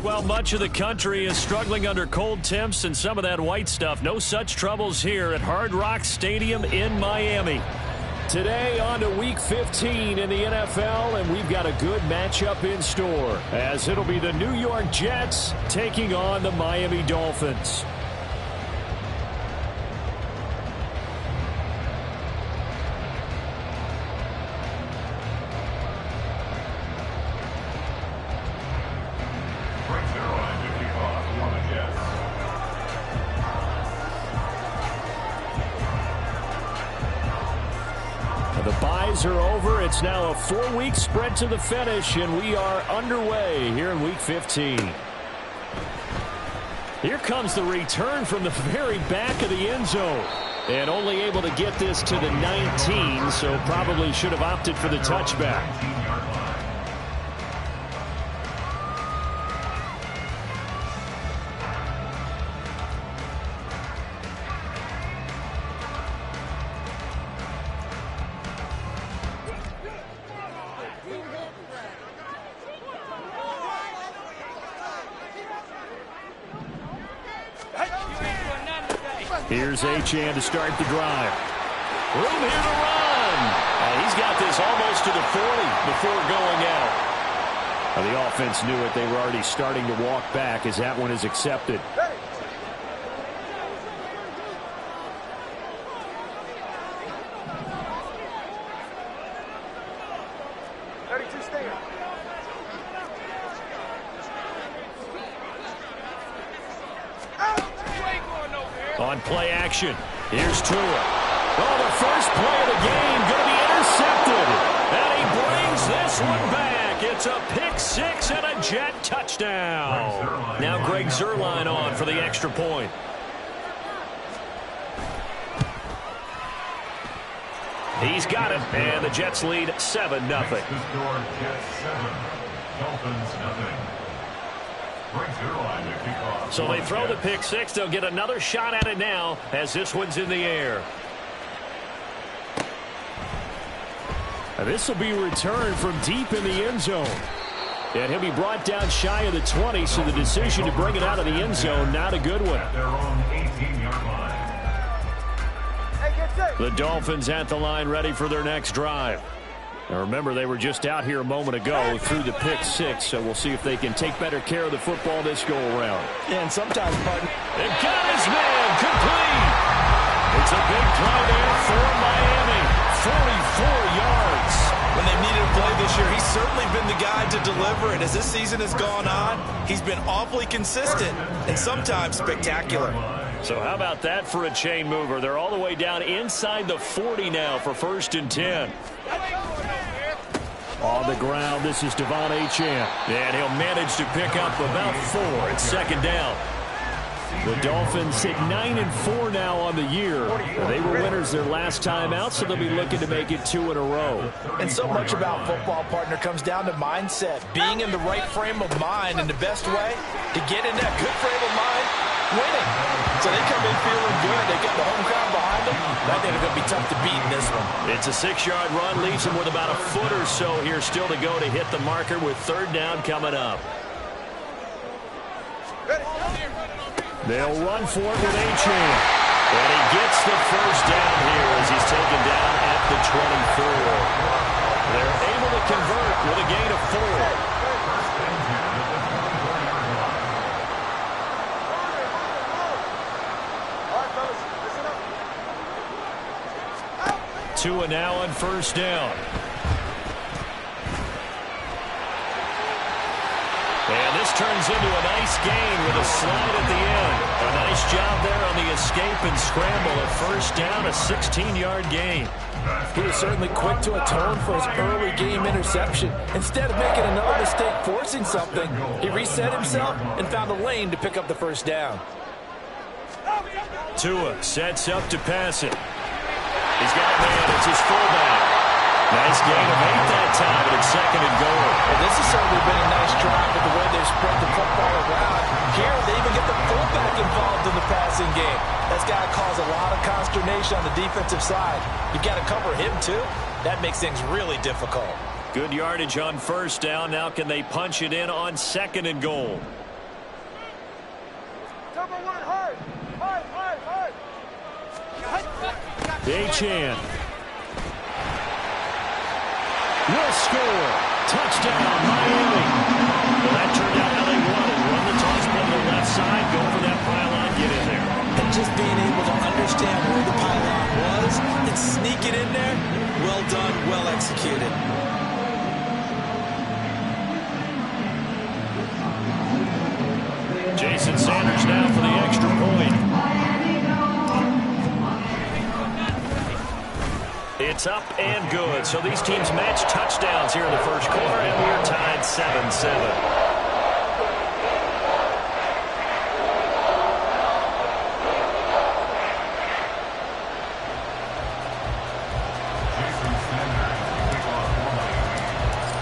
Well, much of the country is struggling under cold temps and some of that white stuff. No such troubles here at Hard Rock Stadium in Miami. Today on to Week 15 in the NFL, and we've got a good matchup in store, as it'll be the New York Jets taking on the Miami Dolphins. The byes are over. It's now a 4-week spread to the finish, and we are underway here in Week 15. Here comes the return from the very back of the end zone. And only able to get this to the 19, so probably should have opted for the touchback. Here's Achane to start the drive. Room here to run. And he's got this almost to the 40 before going out. Well, the offense knew it. They were already starting to walk back as that one is accepted. On play action, here's Tua. Oh, the first play of the game going to be intercepted. And he brings this one back. It's a pick six and a Jet touchdown. Now Greg Zuerlein on for the extra point. He's got it, and the Jets lead 7-0. So they throw the pick six. They'll get another shot at it now as this one's in the air. And this will be returned from deep in the end zone. And he'll be brought down shy of the 20, so the decision to bring it out of the end zone, not a good one. The Dolphins at the line ready for their next drive. Now remember, they were just out here a moment ago through the pick six, so we'll see if they can take better care of the football this go-around. Yeah, and sometimes, partner. They've got his man complete. It's a big play there for Miami. 44 yards. When they've needed a play this year, he's certainly been the guy to deliver it. As this season has gone on, he's been awfully consistent and sometimes spectacular. So how about that for a chain mover? They're all the way down inside the 40 now for 1st and 10. On the ground, this is Devon Achane. And he'll manage to pick up about 4 at 2nd down. The Dolphins sit 9-4 now on the year. They were winners their last time out, so they'll be looking to make it 2 in a row. And so much about football, partner, comes down to mindset. Being in the right frame of mind in the best way to get in that good frame of mind, winning. So they come in feeling good. They got the home crowd behind them. I think it's going to be tough to beat in this one. It's a 6-yard run, leaves them with about a foot or so here still to go to hit the marker with third down coming up. They'll run for it with A-Chain. And he gets the first down here as he's taken down at the 24. They're able to convert with a gain of 4. Tua now on first down. And this turns into a nice gain with a slide at the end. A nice job there on the escape and scramble. A first down, a 16-yard gain. He was certainly quick to atone for his early game interception. Instead of making another mistake forcing something, he reset himself and found a lane to pick up the first down. Tua sets up to pass it. He's got a man. It's his fullback. Nice gain of 8 that time, but it's second and goal. Well, this has certainly been a nice drive with the way they've spread the football around. Here, they even get the fullback involved in the passing game. That's got to cause a lot of consternation on the defensive side. You've got to cover him, too. That makes things really difficult. Good yardage on first down. Now can they punch it in on second and goal? A-Chan will score. Touchdown, Miami. Well, that turned out how they wanted. Run the toss play to the left side. Go for that pylon. Get in there. And just being able to understand where the pylon was and sneak it in there, well done, well executed. Jason Sanders now for the extra point. It's up and good. So these teams match touchdowns here in the first quarter, and we're tied 7-7.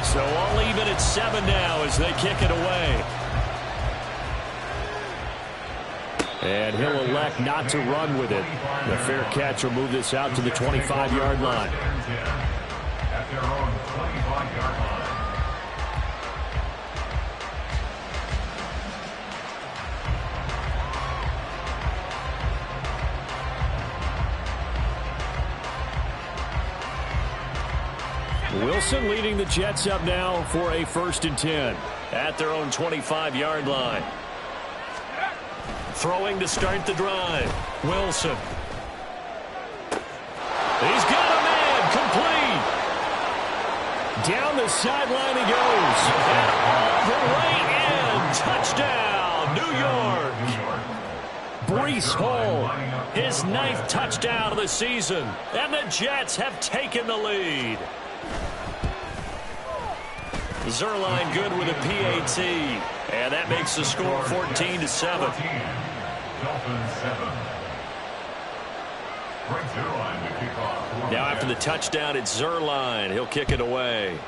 So all even at 7 now as they kick it away. And he'll elect not to run with it. The fair catch will move this out to the 25-yard line. At their own 25-yard line. Wilson leading the Jets up now for a 1st and 10 at their own 25-yard line. Throwing to start the drive. Wilson. He's got a man. Complete. Down the sideline he goes. And all the way in. Touchdown, New York. Breece Hall, his 9th touchdown of the season. And the Jets have taken the lead. Zerline good with a PAT. And that makes the score 14-7. Dolphins 7. Now after the touchdown, it's Zerline. He'll kick it away.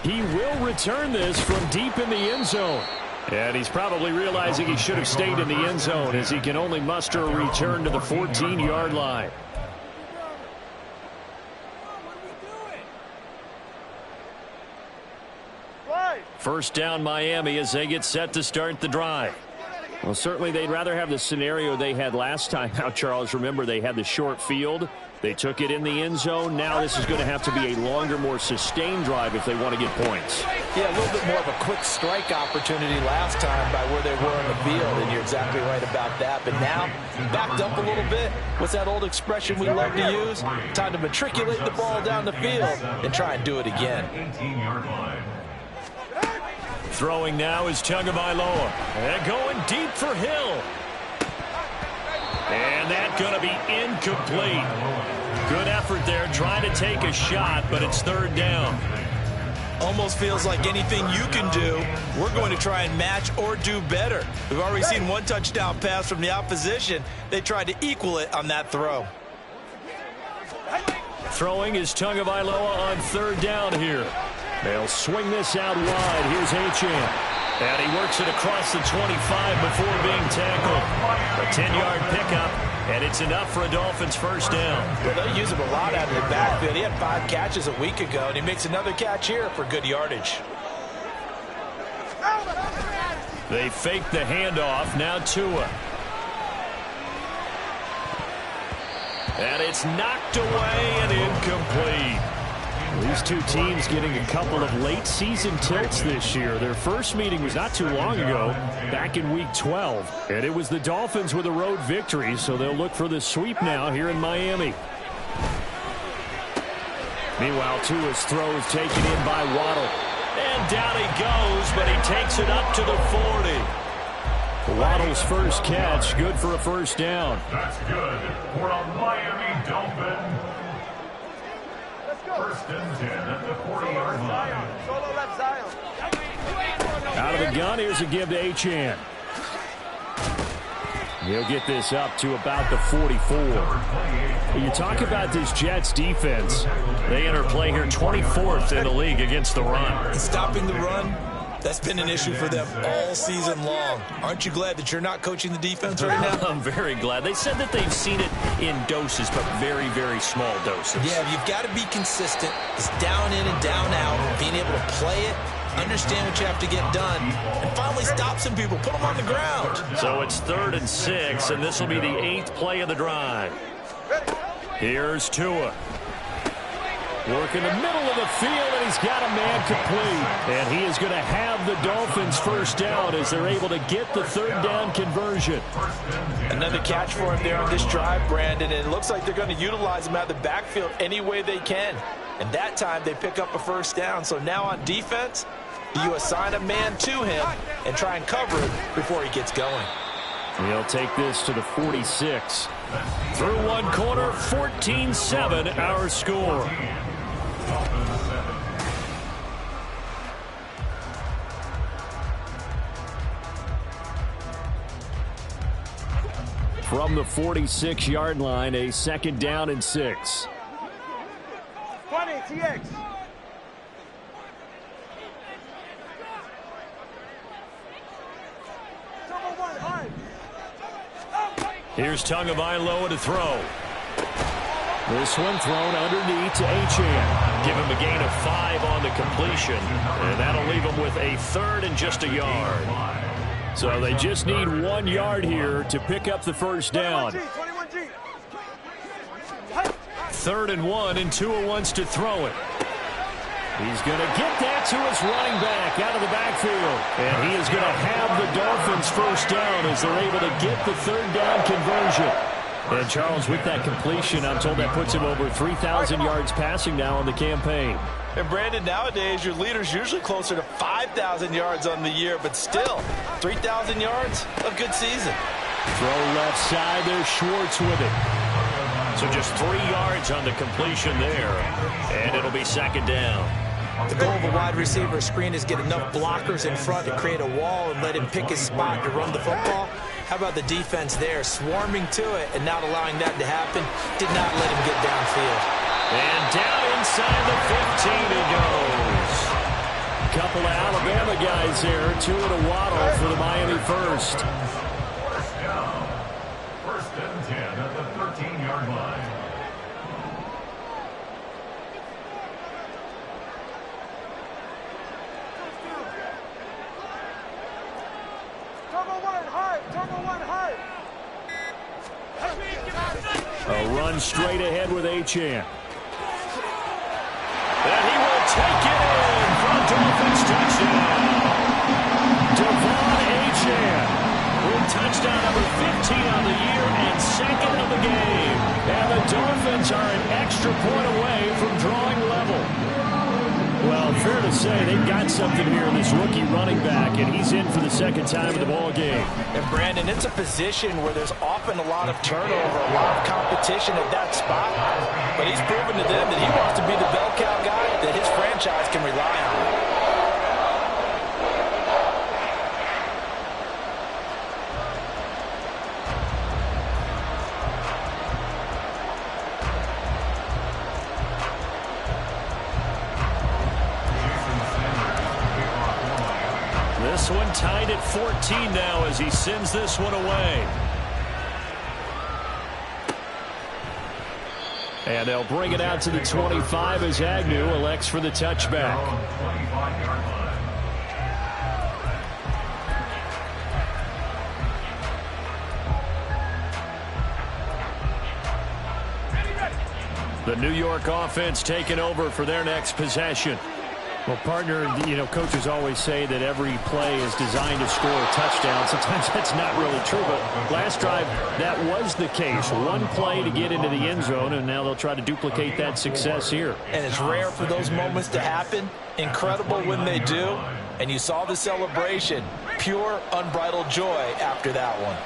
He will return this from deep in the end zone. And he's probably realizing he should have stayed in the end zone as he can only muster a return to the 14-yard line. First down Miami as they get set to start the drive. Well, certainly they'd rather have the scenario they had last time out, Charles. Remember, they had the short field. They took it in the end zone. Now this is going to have to be a longer, more sustained drive if they want to get points. Yeah, a little bit more of a quick strike opportunity last time by where they were on the field, and you're exactly right about that. But now, backed up a little bit. What's that old expression we love to use? Time to matriculate the ball down the field and try and do it again. 18-yard line. Throwing now is Tagovailoa. And going deep for Hill. And that's going to be incomplete. Good effort there trying to take a shot, but it's third down. Almost feels like anything you can do, we're going to try and match or do better. We've already seen one touchdown pass from the opposition. They tried to equal it on that throw. Throwing is Tagovailoa on third down here. They'll swing this out wide. Here's Achane. And he works it across the 25 before being tackled. A 10-yard pickup, and it's enough for a Dolphins first down. Well, they'll use him a lot out of the backfield. He had 5 catches a week ago, and he makes another catch here for good yardage. They fake the handoff. Now Tua. And it's knocked away and incomplete. These two teams getting a couple of late season tilts this year. Their first meeting was not too long ago, back in week 12. And it was the Dolphins with a road victory, so they'll look for the sweep now here in Miami. Meanwhile, Tua's throw is taken in by Waddle. And down he goes, but he takes it up to the 40. Waddle's first catch, good for a first down. That's good for a Miami Dolphin. First and 10 at the 40-yard line. Out of the gun, here's a give to Achane. He'll get this up to about the 44. You talk about this Jets defense. They enter play here 24th in the league against the run. Stopping the run, that's been an issue for them all season long. Aren't you glad that you're not coaching the defense right now? I'm very glad. They said that they've seen it in doses, but very, very small doses. Yeah, you've got to be consistent. It's down in and down out, being able to play it, understand what you have to get done, and finally stop some people, put them on the ground. So it's 3rd and 6, and this will be the 8th play of the drive. Here's Tua. Working the middle of the field, and he's got a man complete. And he is going to have the Dolphins first down as they're able to get the 3rd down conversion. Another catch for him there on this drive, Brandon, and it looks like they're going to utilize him out of the backfield any way they can. And that time they pick up a first down. So now on defense, you assign a man to him and try and cover it before he gets going. He'll take this to the 46. Through one quarter, 14-7 our score. From the 46-yard line, a 2nd down and 6. 20, TX. Here's Tagovailoa to throw. This one thrown underneath to Achane. Give him a gain of 5 on the completion, and that'll leave him with a 3rd and just a yard. So they just need 1 yard here to pick up the first down. 3rd and 1, and Tua wants to throw it. He's going to get that to his running back out of the backfield. And he is going to have the Dolphins first down as they're able to get the 3rd down conversion. And Charles, with that completion, I'm told that puts him over 3,000 yards passing now on the campaign. And Brandon, nowadays your leader's usually closer to 5,000 yards on the year, but still, 3,000 yards, a good season. Throw left side, there's Schwartz with it. So just 3 yards on the completion there, and it'll be 2nd down. The goal of a wide receiver screen is get enough blockers in front to create a wall and let him pick his spot to run the football. How about the defense there, swarming to it and not allowing that to happen? Did not let him get downfield. And down inside the 15 he goes. Couple of Alabama guys there, Tua to Waddle for the Miami first. First down. 1st and 10 at the 13-yard line. A run straight ahead with Achane. And he will take it in for a Dolphins touchdown. Devon Achane with touchdown number 15 on the year and 2nd of the game. And the Dolphins are an extra point away from drawing level. Well, fair to say they've got something here in this rookie running back, and he's in for the 2nd time in the ball game. And Brandon, it's a position where there's often a lot of turnover, a lot of competition at that spot. But he's proven to them that he wants to be the bell cow guy that his franchise can rely on. tied at 14 now as he sends this one away. And they'll bring it out to the 25 as Agnew elects for the touchback. The New York offense taking over for their next possession. Well, partner, coaches always say that every play is designed to score a touchdown. Sometimes that's not really true, but last drive, that was the case. One play to get into the end zone, and now they'll try to duplicate that success here. And it's rare for those moments to happen. Incredible when they do. And you saw the celebration. Pure, unbridled joy after that one.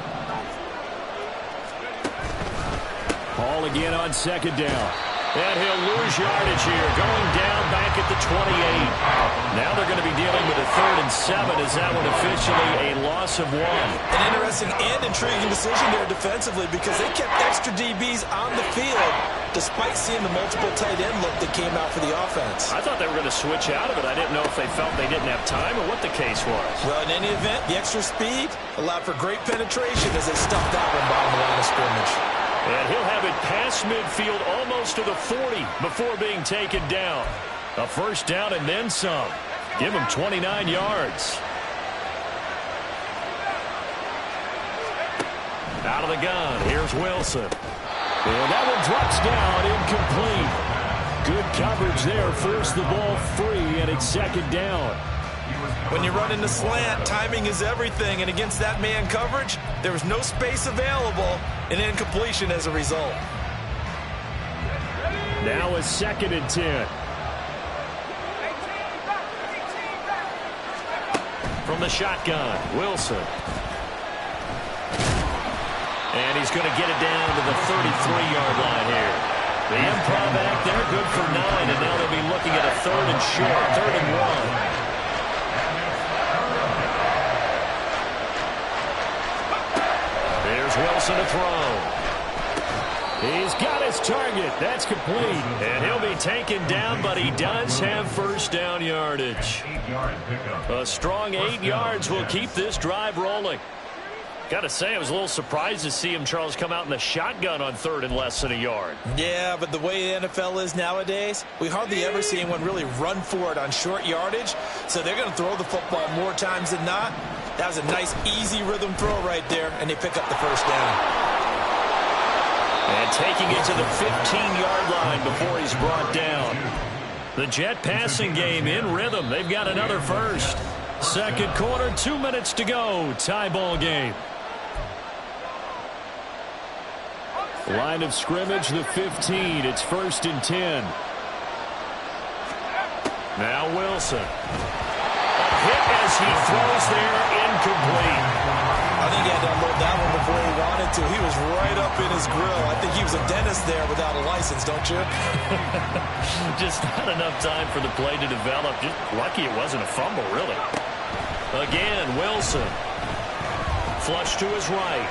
Ball again on second down. And he'll lose yardage here, going down back at the 28. Now they're going to be dealing with a 3rd and 7 as that one officially a loss of 1. An interesting and intriguing decision there defensively because they kept extra DBs on the field despite seeing the multiple tight end look that came out for the offense. I thought they were going to switch out of it. I didn't know if they felt they didn't have time or what the case was. Well, in any event, the extra speed allowed for great penetration as they stuffed that one behind the line of scrimmage. And he'll have it past midfield almost to the 40 before being taken down. A first down and then some. Give him 29 yards. Out of the gun. Here's Wilson. And that one drops down, incomplete. Good coverage there. Forced the ball free, and it's second down. When you run in the slant, timing is everything, and against that man coverage, there was no space available, and incompletion as a result. Now a 2nd and 10. From the shotgun, Wilson. And he's going to get it down to the 33-yard line here. The improv act there, good for 9, and now they'll be looking at a 3rd and short, 3rd and 1. Wilson to throw. He's got his target. That's complete. And he'll be taken down, but he does have first down yardage. A strong 8 yards will keep this drive rolling. Got to say, I was a little surprised to see him, Charles, come out in the shotgun on 3rd and less than a yard. Yeah, but the way the NFL is nowadays, we hardly ever see anyone really run for it on short yardage. So they're going to throw the football more times than not. That was a nice, easy rhythm throw right there, and they pick up the first down. And taking it to the 15-yard line before he's brought down. The Jet passing game in rhythm. They've got another first. Second quarter, 2 minutes to go. Tie ball game. Line of scrimmage, the 15. It's 1st and 10. Now Wilson. A hit as he throws there, incomplete. I think he had to unload that one before he wanted to. He was right up in his grill. I think he was a dentist there without a license, don't you? Just not enough time for the play to develop. Just lucky it wasn't a fumble, really. Again, Wilson. Flush to his right.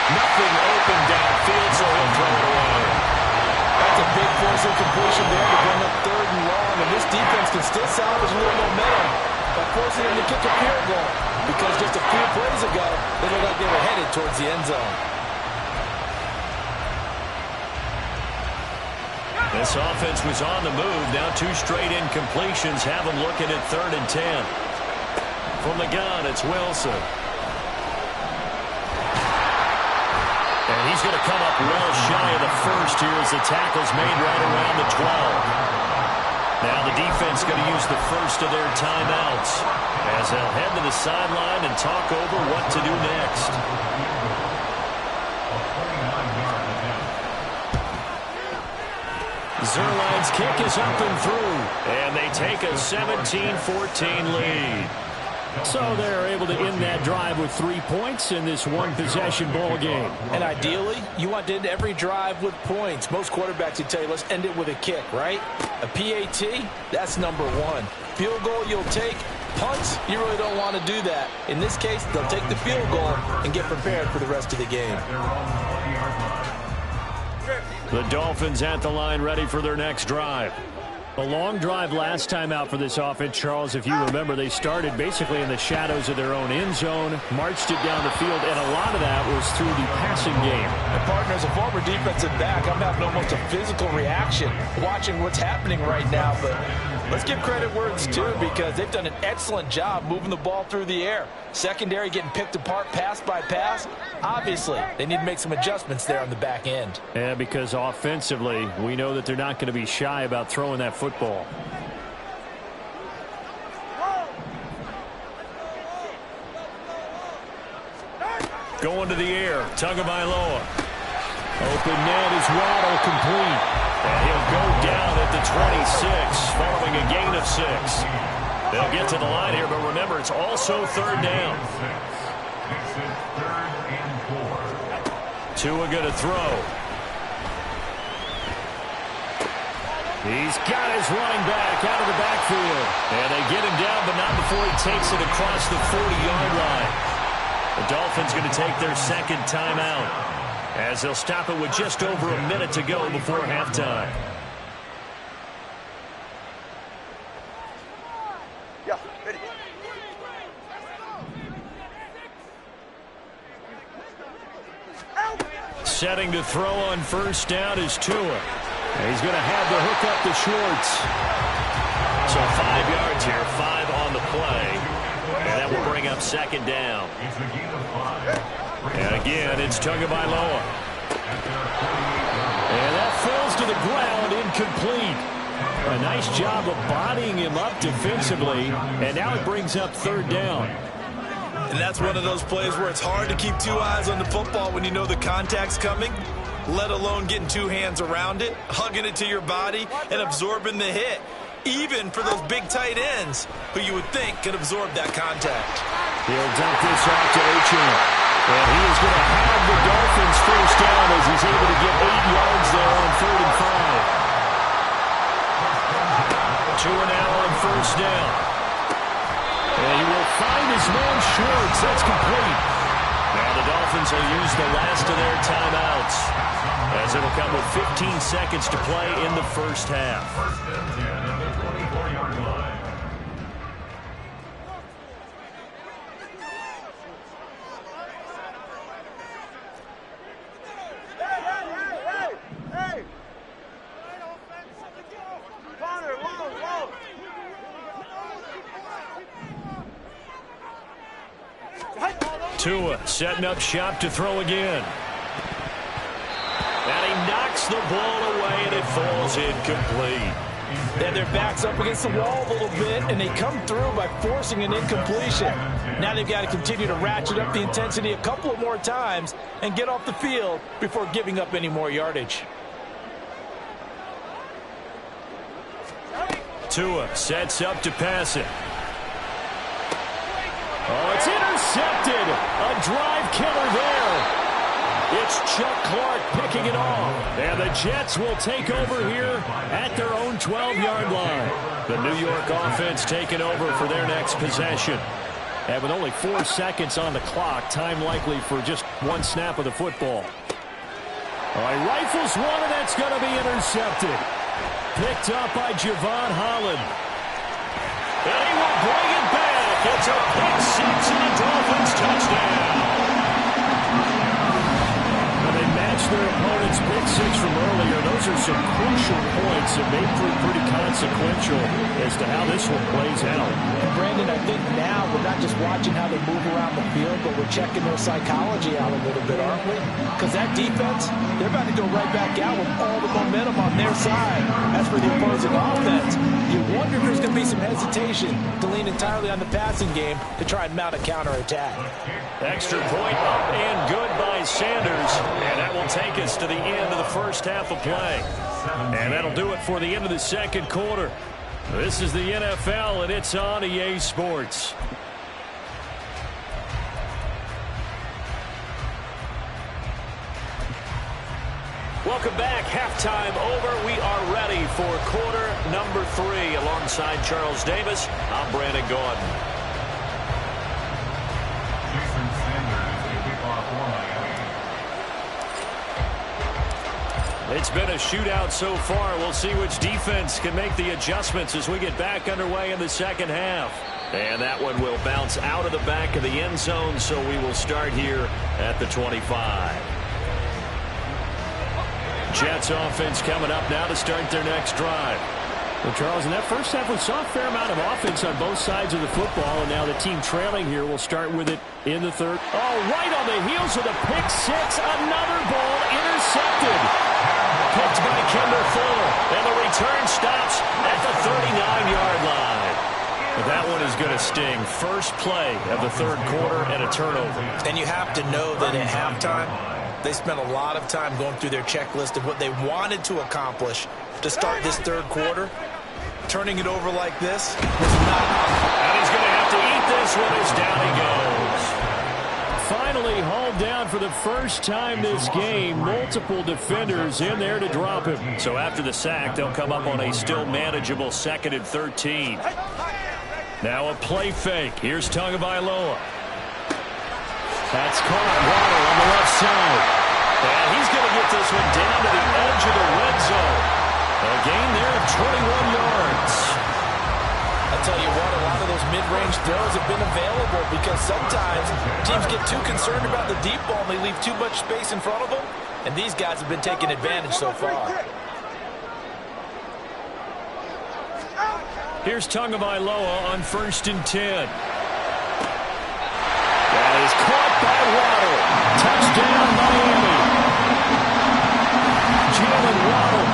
Nothing open downfield, so he'll throw it away. That's a big force of completion there to bring up 3rd and long, and this defense can still salvage a little momentum by forcing them to kick a field goal, because just a few plays ago, they looked like they were headed towards the end zone. This offense was on the move. Now 2 straight incompletions have them looking at 3rd and 10. From the gun, it's Wilson. And he's going to come up well shy of the first here as the tackle's made right around the 12. Now the defense going to use the first of their timeouts as they'll head to the sideline and talk over what to do next. Zerline's kick is up and through, and they take a 17-14 lead. So they're able to end that drive with 3 points in this one-possession ball game. And ideally, you want to end every drive with points. Most quarterbacks would tell you, let's end it with a kick, right? A PAT, that's number 1. Field goal you'll take. Punts, you really don't want to do that. In this case, they'll take the field goal and get prepared for the rest of the game. The Dolphins at the line ready for their next drive. A long drive last time out for this offense, Charles. If you remember, they started basically in the shadows of their own end zone, marched it down the field, and a lot of that was through the passing game. And partner, as a former defensive back, I'm having almost a physical reaction watching what's happening right now. But let's give credit where it's due, because they've done an excellent job moving the ball through the air. Secondary getting picked apart pass by pass. Obviously, they need to make some adjustments there on the back end. Yeah, because offensively, we know that they're not going to be shy about throwing that football. Going to the air, Tagovailoa. Open net is Waddle, complete. And he'll go down at the 26, following a gain of 6. They'll get to the line here, but remember, it's also third down. Tua going to throw. He's got his running back out of the backfield. And they get him down, but not before he takes it across the 40-yard line. The Dolphins going to take their second timeout, as they'll stop it with just over a minute to go before halftime. Setting to throw on first down is Tua. He's going to have to hook up the shorts. So 5 yards here, 5 on the play. And that will bring up second down. And again, it's Tagovailoa. And that falls to the ground, incomplete. A nice job of bodying him up defensively. And now it brings up third down. And that's one of those plays where it's hard to keep 2 eyes on the football when you know the contact's coming, let alone getting 2 hands around it, hugging it to your body, and absorbing the hit, even for those big tight ends who you would think could absorb that contact. He'll dump this off to Achane. And he is going to have the Dolphins first down as he's able to get 8 yards there on 3rd and 5. Tua now on first down. And he will find his man Schwartz. That's complete. Now the Dolphins will use the last of their timeouts, as it'll come with 15 seconds to play in the first half. Tua setting up shop to throw again. And he knocks the ball away, and it falls incomplete. And their back's up against the wall a little bit, and they come through by forcing an incompletion. Now they've got to continue to ratchet up the intensity a couple of more times and get off the field before giving up any more yardage. Tua sets up to pass it. Oh, it's intercepted. A drive killer there. It's Chuck Clark picking it off. And the Jets will take over here at their own 12-yard line. The New York offense taking over for their next possession. And with only 4 seconds on the clock, time likely for just one snap of the football. All right, rifles one, and that's going to be intercepted. Picked up by Javon Holland. And he will bring it back. It's a pick six and a Dolphins touchdown. Now they match their opponent's pick six from earlier. Those are some crucial points that may prove pretty consequential as to how this one plays out. And Brandon, I think now we're not just watching how they move around the field, but we're checking their psychology out a little bit, aren't we? Because that defense, they're about to go right back out with all the momentum on their side. As for the opposing offense, you wonder if there's going to be some hesitation to lean entirely on the passing game to try and mount a counterattack. Extra point up and good by Sanders. And that will take us to the end of the first half of play. And that'll do it for the end of the second quarter. This is the NFL, and it's on EA Sports. Welcome back. Halftime over. We are ready for quarter number 3. Alongside Charles Davis, I'm Brandon Gordon. It's been a shootout so far. We'll see which defense can make the adjustments as we get back underway in the second half. And that one will bounce out of the back of the end zone, so we will start here at the 25. Jets offense coming up now to start their next drive. Well, Charles, in that first half, we saw a fair amount of offense on both sides of the football, and now the team trailing here will start with it in the third. Oh, right on the heels of the pick six. Another ball intercepted. Picked by Kendall Fuller, and the return stops at the 39-yard line. But that one is going to sting. First play of the third quarter and a turnover. And you have to know that at halftime, they spent a lot of time going through their checklist of what they wanted to accomplish to start this third quarter. Turning it over like this was not. And he's going to have to eat this one as down he goes. Finally hauled down for the first time this game. Multiple defenders in there to drop him. So after the sack, they'll come up on a still manageable 2nd and 13. Now a play fake. Here's Tagovailoa. That's caught. Waddle on the left side. And he's going to get this one down to the edge of the red zone. A gain there of 21 yards. I'll tell you what, a lot of those mid-range throws have been available because sometimes teams get too concerned about the deep ball and they leave too much space in front of them. And these guys have been taking advantage so far. Here's Tagovailoa on 1st and 10. That is caught by Waddle. Touchdown, Miami. Jalen Waddle,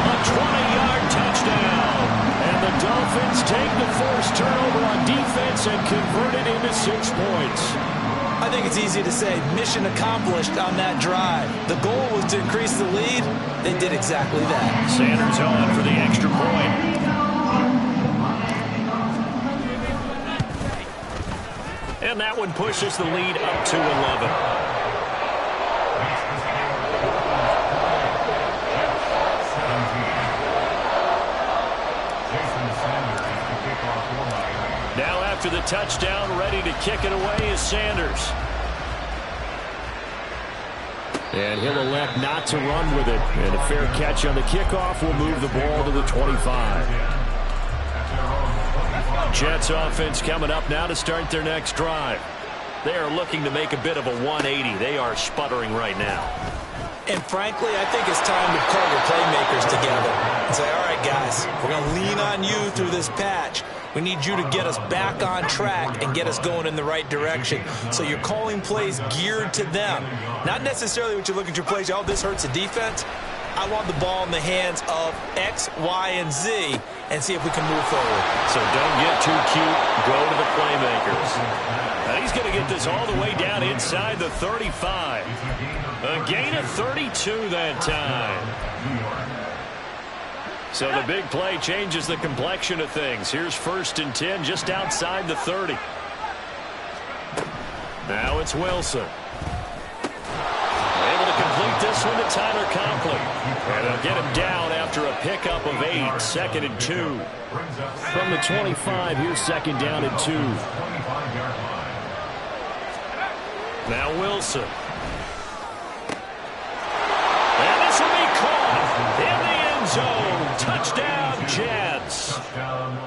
a 20-yard touchdown. And the Dolphins take the forced turnover on defense and convert it into 6 points. I think it's easy to say mission accomplished on that drive. The goal was to increase the lead. They did exactly that. Sanders on for the extra point. And that one pushes the lead up to 11. Now after the touchdown, ready to kick it away is Sanders. And he'll elect not to run with it. And a fair catch on the kickoff will move the ball to the 25. Jets offense coming up now to start their next drive. They are looking to make a bit of a 180. They are sputtering right now. And frankly, I think it's time to call your playmakers together and say, all right, guys, we're going to lean on you through this patch. We need you to get us back on track and get us going in the right direction. So you're calling plays geared to them. Not necessarily what you look at your plays, oh, this hurts the defense. I want the ball in the hands of X, Y, and Z and see if we can move forward. So don't get too cute. Go to the playmakers. And he's going to get this all the way down inside the 35. A gain of 32 that time. So the big play changes the complexion of things. Here's 1st and 10 just outside the 30. Now it's Wilson. Able to complete this one to Tyler Conklin. And they'll get him down after a pickup of 8. 2nd and 2. From the 25, here's 2nd down and 2. Now Wilson. And this will be caught in the end zone. Touchdown, Jets.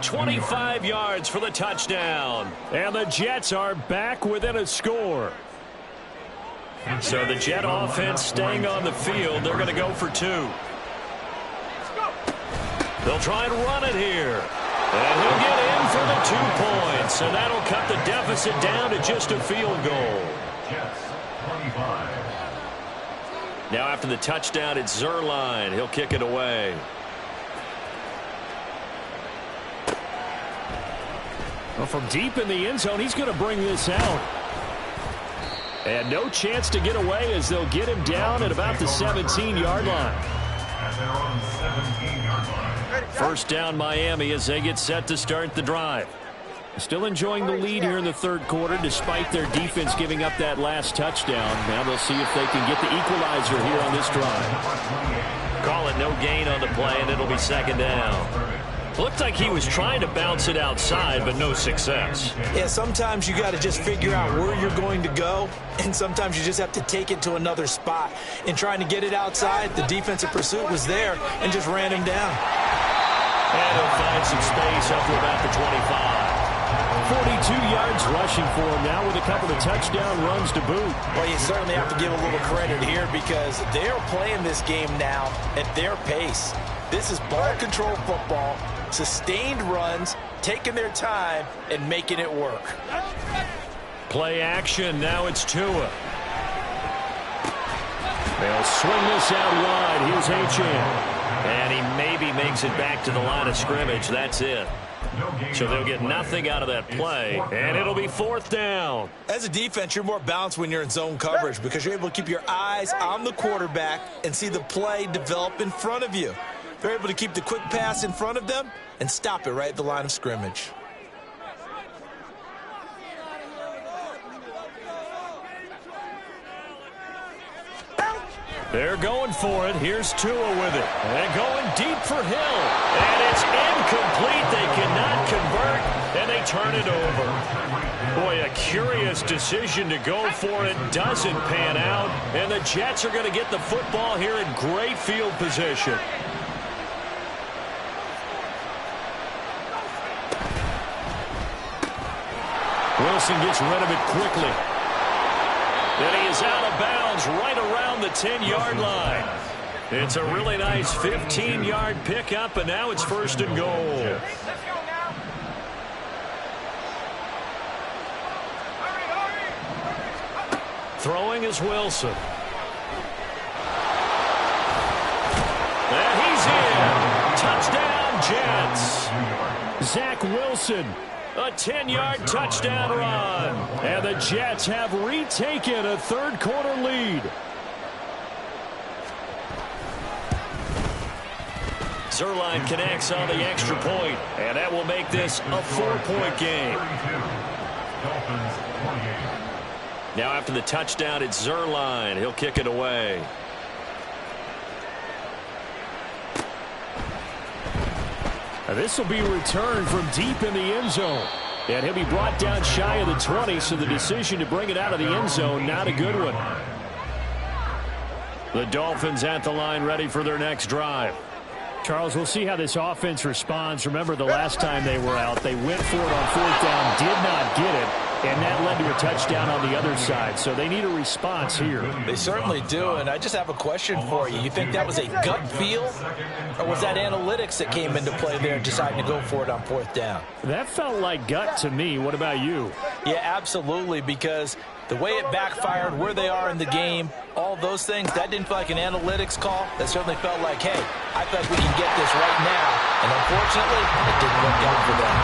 25 yards for the touchdown. And the Jets are back within a score. So the Jet offense staying on the field. They're going to go for 2. They'll try and run it here. And he'll get in for the 2 points. And that'll cut the deficit down to just a field goal. Jets, 25. Now after the touchdown, it's Zerline. He'll kick it away. Well, from deep in the end zone, he's going to bring this out. And no chance to get away as they'll get him down at about the 17-yard line. At their own 17-yard line. First down Miami as they get set to start the drive. Still enjoying the lead here in the third quarter despite their defense giving up that last touchdown. Now they'll see if they can get the equalizer here on this drive. Call it no gain on the play, and it'll be 2nd down. Looked like he was trying to bounce it outside, but no success. Yeah, sometimes you got to just figure out where you're going to go, and sometimes you just have to take it to another spot. In trying to get it outside, the defensive pursuit was there and just ran him down. And he'll find some space up to about the 25. 42 yards rushing for him now with a couple of touchdown runs to boot. Well, you certainly have to give a little credit here because they're playing this game now at their pace. This is ball control football, sustained runs, taking their time, and making it work. Play action. Now it's Tua. They'll swing this out wide. Here's H.M. And he maybe makes it back to the line of scrimmage. That's it. So they'll get nothing out of that play, and it'll be fourth down. As a defense, you're more balanced when you're in zone coverage because you're able to keep your eyes on the quarterback and see the play develop in front of you. They're able to keep the quick pass in front of them and stop it right at the line of scrimmage. They're going for it. Here's Tua with it. And going deep for Hill. And it's incomplete. They cannot convert, and they turn it over. Boy, a curious decision to go for it. Doesn't pan out. And the Jets are going to get the football here in great field position. Wilson gets rid of it quickly. And he is out of bounds right around the 10-yard line. It's a really nice 15-yard pickup, and now it's first and goal. Throwing is Wilson. And he's in. Touchdown, Jets. Zach Wilson. A 10-yard touchdown run. And the Jets have retaken a third-quarter lead. Zuerlein connects on the extra point, and that will make this a 4-point game. Now after the touchdown, it's Zuerlein. He'll kick it away. This will be returned from deep in the end zone. And he'll be brought down shy of the 20, so the decision to bring it out of the end zone, not a good one. The Dolphins at the line ready for their next drive. Charles, we'll see how this offense responds. Remember the last time they were out, they went for it on fourth down, did not get it, and that led to a touchdown on the other side. So they need a response here. They certainly do, and I just have a question for you. You think that was a gut feel, or was that analytics that came into play there deciding to go for it on fourth down? That felt like gut to me. What about you? Yeah, absolutely, because the way it backfired, where they are in the game, all those things, that didn't feel like an analytics call. That certainly felt like, hey, I feel like we can get this right now. And unfortunately, it didn't work out for them.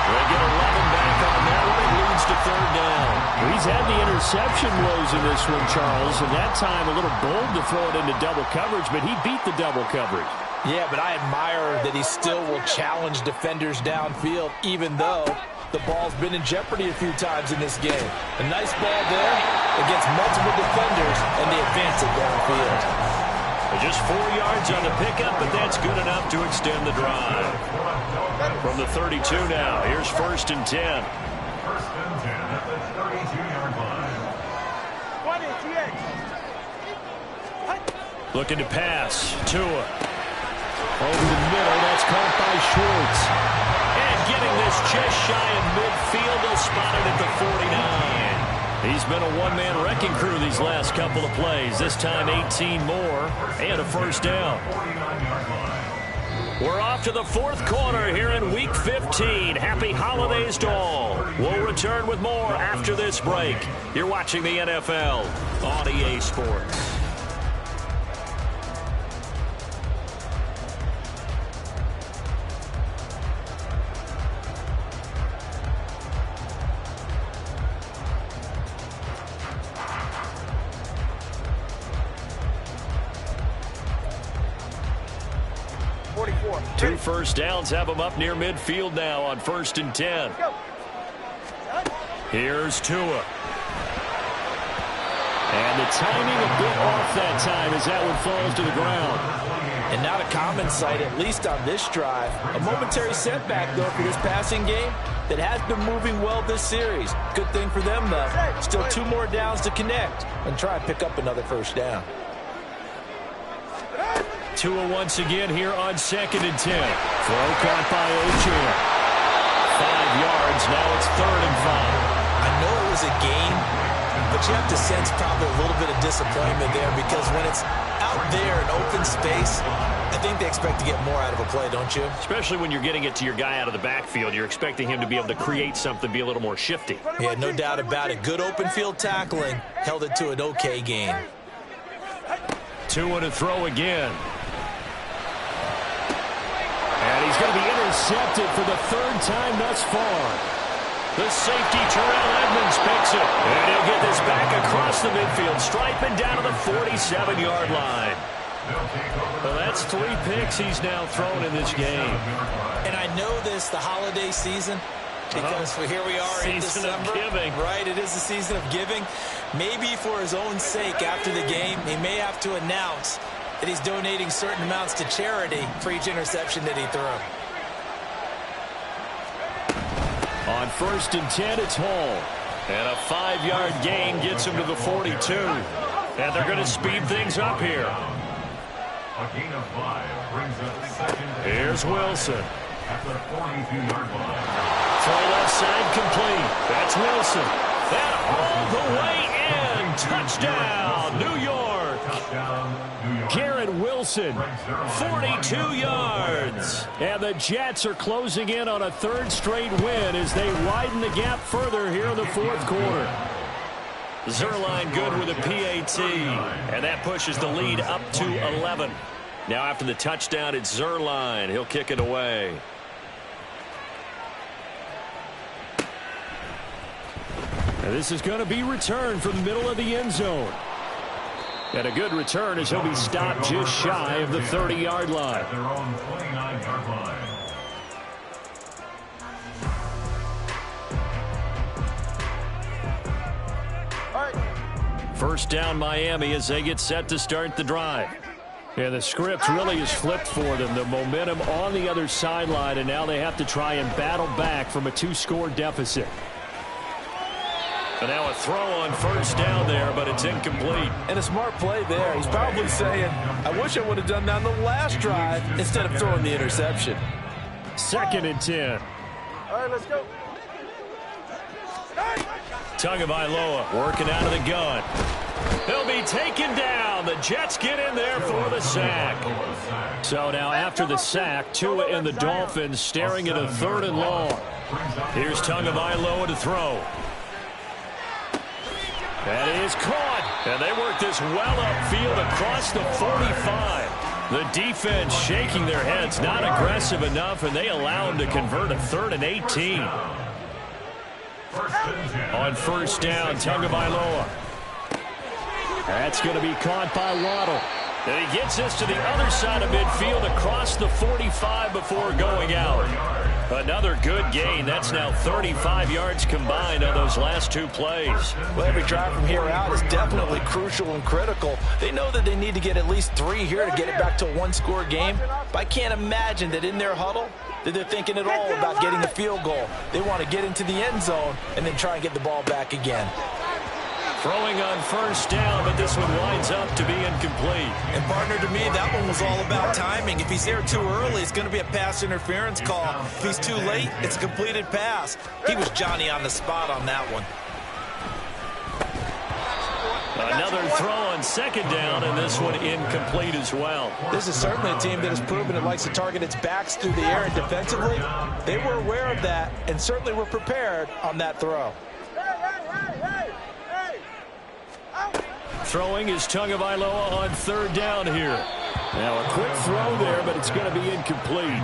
They get 11 back on that one. It leads to third down. He's had the interception woes in this one, Charles, and that time a little bold to throw it into double coverage, but he beat the double coverage. Yeah, but I admire that he still will challenge defenders downfield, even though the ball's been in jeopardy a few times in this game. A nice ball there against multiple defenders, and they advance it downfield. Just 4 yards on the pickup, but that's good enough to extend the drive. From the 32 now, here's first and 10. First and 10 at the 32-yard line. 20, TX. Looking to pass. Tua. Over the middle, that's caught by Schwartz. And getting this just shy of midfield, they'll spot it at the 49. He's been a one-man wrecking crew these last couple of plays. This time 18 more and a first down. We're off to the fourth quarter here in Week 15. Happy holidays to all. We'll return with more after this break. You're watching the NFL on EA Sports. Two first downs have them up near midfield now on first and 10. Here's Tua. And the timing a bit off that time as that one falls to the ground. And not a common sight, at least on this drive. A momentary setback, though, for this passing game that has been moving well this series. Good thing for them, though. Still 2 more downs to connect and try and pick up another first down. Tua once again here on 2nd and 10. Throw caught by O'Chan. 5 yards. Now it's 3rd and 5. I know it was a game, but you have to sense probably a little bit of disappointment there because when it's out there in open space, I think they expect to get more out of a play, don't you? Especially when you're getting it to your guy out of the backfield. You're expecting him to be able to create something, be a little more shifty. Yeah, no doubt about it. Good open field tackling held it to an okay gain. Tua to throw again. And he's going to be intercepted for the 3rd time thus far. The safety, Terrell Edmonds, picks it. And he'll get this back across the midfield, striping down to the 47-yard line. Well, that's 3 picks he's now thrown in this game. And I know this, the holiday season, because here we are in December. Season of giving. Right, it is the season of giving. Maybe for his own sake after the game, he may have to announce that he's donating certain amounts to charity for each interception that he threw. On 1st and 10, it's Hall. And a 5-yard gain gets him to the 42. And they're going to speed things up here. A gain of 5 brings up 2nd. Here's Wilson. At the 42-yard line. Throw left side complete. That's Wilson. And all the way in. Touchdown, New York. Touchdown, New York. Garrett Wilson, 42 yards. And the Jets are closing in on a 3rd straight win as they widen the gap further here in the 4th quarter. Zerline good with a PAT. And that pushes the lead up to 11. Now after the touchdown, it's Zerline. He'll kick it away. And this is going to be returned from the middle of the end zone. And a good return as he'll be stopped just shy of the 30-yard line. At their own 29-yard line. First down Miami as they get set to start the drive. And the script really is flipped for them. The momentum on the other sideline, and now they have to try and battle back from a 2-score deficit. And now a throw on 1st down there, but it's incomplete. And a smart play there. He's probably saying, I wish I would have done that on the last drive instead of throwing the interception. 2nd and 10. All right, let's go. Tagovailoa working out of the gun. He'll be taken down. The Jets get in there for the sack. So now after the sack, Tua and the Dolphins staring at a 3rd and long. Here's Tagovailoa to throw. That is caught. And they work this well upfield across the 45. The defense shaking their heads, not aggressive enough, and they allow him to convert a 3rd and 18. On 1st down, Tagovailoa. That's going to be caught by Waddle. And he gets this to the other side of midfield across the 45 before going out. Another good gain. That's now 35 yards combined on those last 2 plays. Well, every drive from here out is definitely crucial and critical. They know that they need to get at least 3 here to get it back to a 1-score game. But I can't imagine that in their huddle that they're thinking at all about getting a field goal. They want to get into the end zone and then try and get the ball back again. Throwing on 1st down, but this one winds up to be incomplete. And partner, to me, that one was all about timing. If he's there too early, it's going to be a pass interference call. If he's too late, it's a completed pass. He was Johnny on the spot on that one. Another throw on 2nd down, and this one incomplete as well. This is certainly a team that has proven it likes to target its backs through the air, and defensively, they were aware of that and certainly were prepared on that throw. Throwing is Tagovailoa on 3rd down here. Now a quick throw there, but it's going to be incomplete.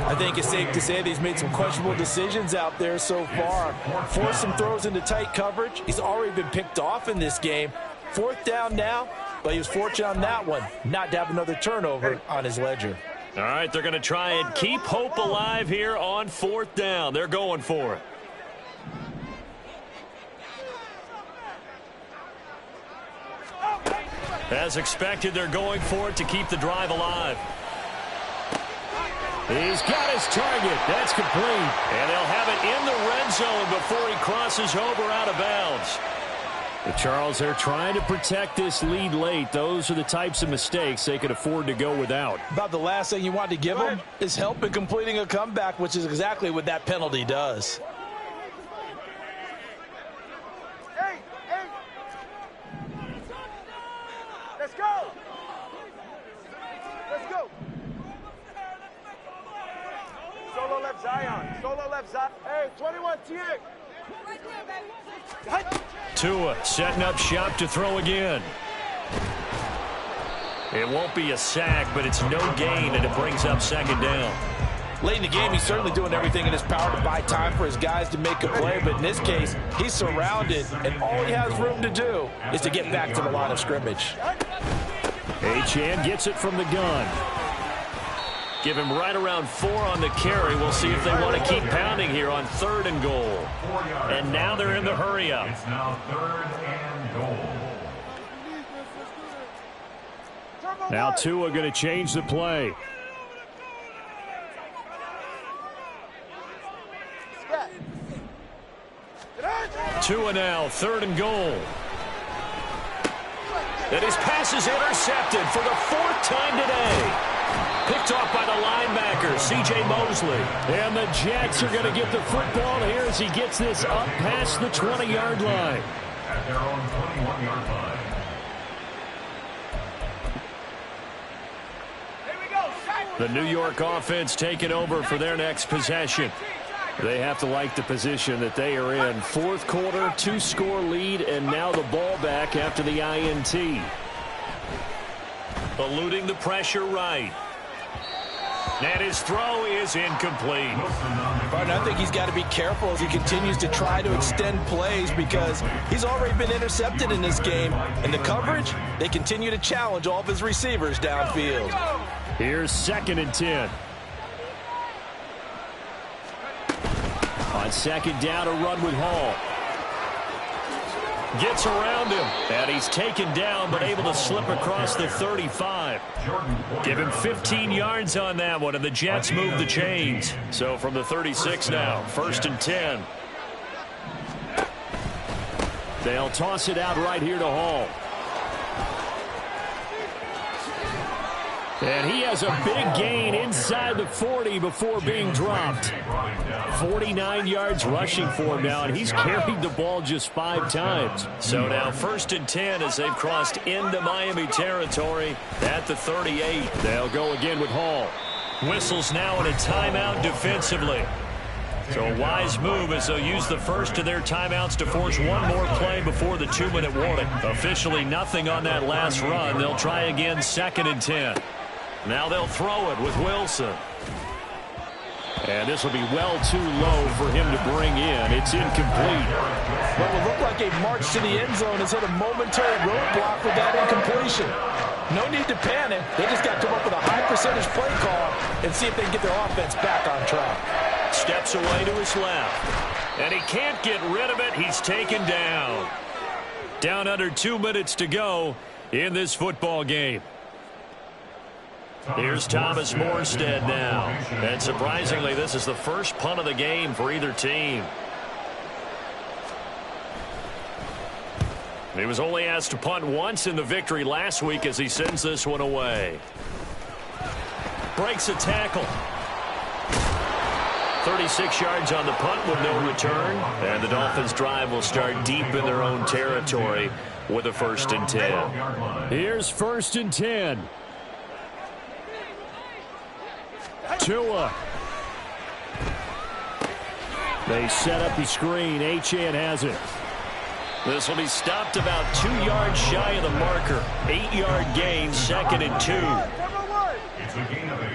I think it's safe to say that he's made some questionable decisions out there so far. Forced some throws into tight coverage. He's already been picked off in this game. 4th down now, but he was fortunate on that one not to have another turnover on his ledger. All right, they're going to try and keep hope alive here on 4th down. They're going for it. As expected, they're going for it to keep the drive alive. He's got his target. That's complete. And they'll have it in the red zone before he crosses over out of bounds. The Charles, they're trying to protect this lead late. Those are the types of mistakes they could afford to go without. About the last thing you want to give them is help in completing a comeback, which is exactly what that penalty does. Hey! Let's go! Let's go! Solo left Zion. Solo left Zion. Hey, 21 TX. Tua setting up shop to throw again. It won't be a sack, but it's no gain, and it brings up second down. Late in the game, he's certainly doing everything in his power to buy time for his guys to make a play, but in this case, he's surrounded, and all he has room to do is to get back to the line of scrimmage. Achane gets it from the gun. Give him right around 4 on the carry. We'll see if they want to keep pounding here on 3rd and goal. And now they're in the hurry-up. It's now 3rd and goal. Now Tua going to change the play. Tua now, 3rd and goal. And his pass is intercepted for the 4th time today. Picked off by the linebacker, C.J. Mosley. And the Jets are going to get the football here as he gets this up past the 20-yard line. At their own 21-yard line. The New York offense taking over for their next possession. They have to like the position that they are in. 4th quarter, 2-score lead, and now the ball back after the INT. Eluding the pressure right. And his throw is incomplete. But I think he's got to be careful as he continues to try to extend plays because he's already been intercepted in this game. And the coverage, they continue to challenge all of his receivers downfield. Here's 2nd and 10. On 2nd down, a run with Hall. Gets around him, and he's taken down but able to slip across the 35. Give him 15 yards on that one, and the Jets move the chains. So from the 36 now, 1st and 10. They'll toss it out right here to Hall. And he has a big gain inside the 40 before being dropped. 49 yards rushing for him now, and he's carried the ball just 5 times. So now 1st and 10 as they've crossed into Miami territory at the 38. They'll go again with Hall. Whistles now in a timeout defensively. So a wise move as they'll use the first of their timeouts to force one more play before the 2-minute warning. Officially nothing on that last run. They'll try again 2nd and 10. Now they'll throw it with Wilson. And this will be well too low for him to bring in. It's incomplete. What will look like a march to the end zone has hit a momentary roadblock with that incompletion. No need to panic. They just got to come up with a high percentage play call and see if they can get their offense back on track. Steps away to his left. And he can't get rid of it. He's taken down. Down under 2 minutes to go in this football game. Here's Thomas Morstead now. And surprisingly, this is the first punt of the game for either team. He was only asked to punt once in the victory last week as he sends this one away. Breaks a tackle. 36 yards on the punt with no return. And the Dolphins drive will start deep in their own territory with a 1st and 10. Here's 1st and 10. Tua. They set up the screen. Achane has it. This will be stopped about 2 yards shy of the marker. 8-yard gain, 2nd and 2. It's a gain of 8.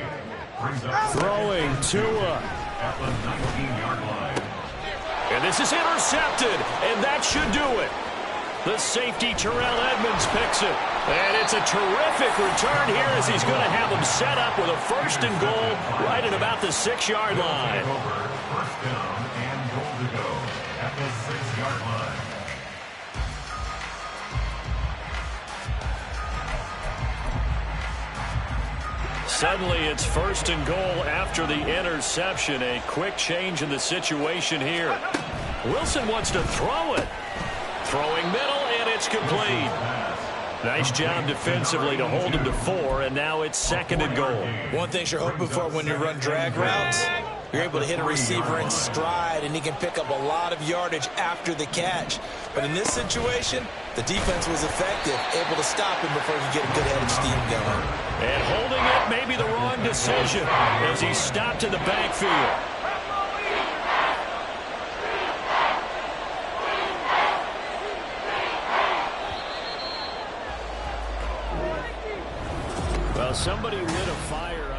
Throwing Tua. At the 19-yard line. And this is intercepted, and that should do it. The safety, Terrell Edmonds, picks it. And it's a terrific return here as he's going to have them set up with a 1st and goal right at about the 6-yard line. 1st down and goal to go at the 6-yard line. Suddenly it's 1st and goal after the interception. A quick change in the situation here. Wilson wants to throw it. Throwing middle, and it's complete. Nice job defensively to hold him to 4, and now it's 2nd and goal. One thing you're hoping for when you run drag routes, you're able to hit a receiver in stride, and he can pick up a lot of yardage after the catch. But in this situation, the defense was effective, able to stop him before he could get a good head of steam going. And holding it may be the wrong decision as he stopped in the backfield. Well, somebody lit a fire